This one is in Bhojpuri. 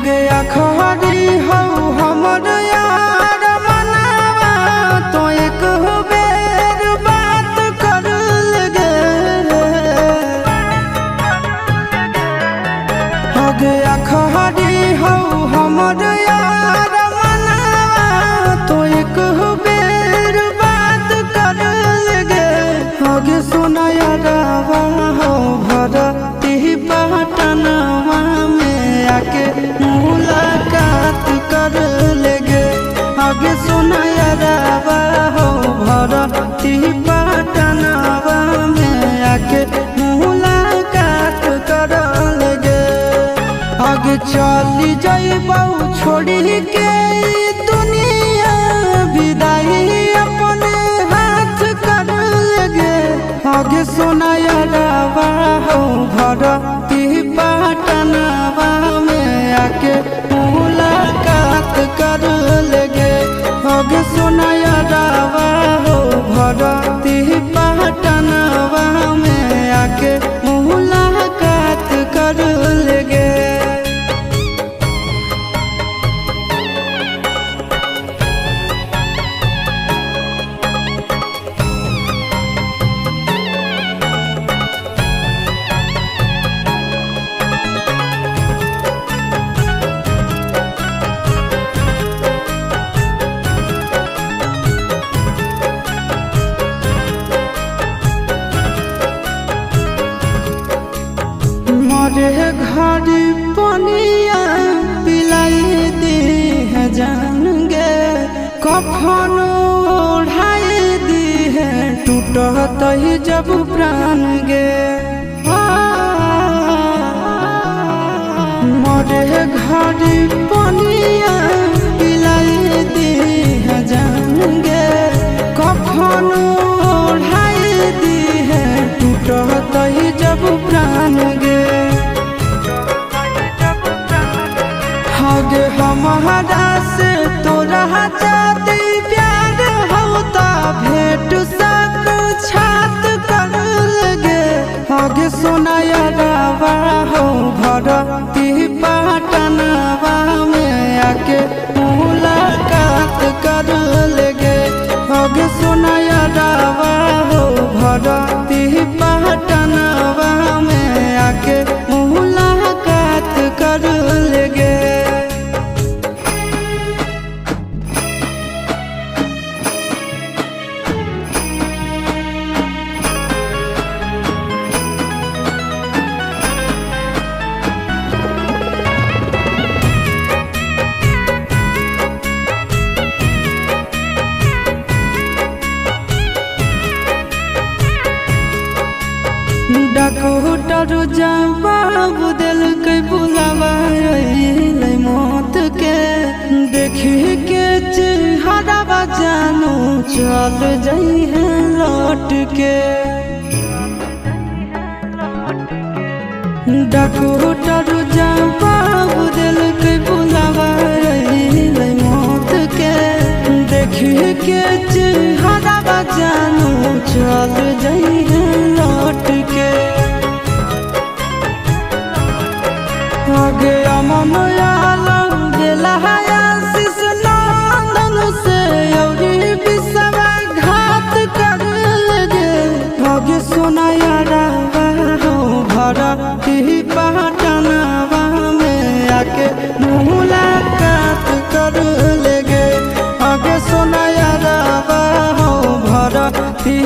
आगे अखबारी हो हमर यार मनावा तो एक बेर बात कर लगे। आगे अखबारी हो हमर यार मनावा तो एक बेर बात कर लगे। आगे सुना यारवा हो भरती पटनवा में आके मुलाकात कर लेगे। आगे सुना यारवा हो भरती पटनवा में आके मुलाकात कर लेगे। आगे चली जाइबौ छोड़ी के दुनिया विदाई अपने हाथ कर लेगे। आगे सुना यारवा हो भरती पटनवा में आके मुलाकात कर लेगे। आगे सुना यारवा हो भरती पटनवा में आके मुलाकात कर लेगे। मरे घर पनिया पिलाई दी है जान गे। कफन ओढ़ाई दी है टूटत ही जब प्राण गे। मरे घर पनिया पिलाई दी है जान गे। कफन ओढ़ाई दी है टूटत ही जब प्राण गे। आगे हमारा से तोरा जाती प्यार होता भेंट साक्षात कर लगे। आगे सुना यारवा हो भरती पटनवा में आके मुलाकात कर लेगे। आगे सुना यारवा हो भरती पटनवा में आके मुलाकात कर लेगे। डॉक्टर जवाब दिल के बुलावा मौत के। देखी के चेहरा जानू चल जाई है लौट के। डॉक्टर जवाब दिल के बुलावा मौत के। देखी के चेहरा जानू चल जाई है लौट के। आगे अमन आलम दिला आशीष नंदन से औरी विश्वासघात कर लगे। आगे सुना यारवा हो भरती पटनवा में आके मुलाकात कर लेगे। आगे सुना यारवा हो भरती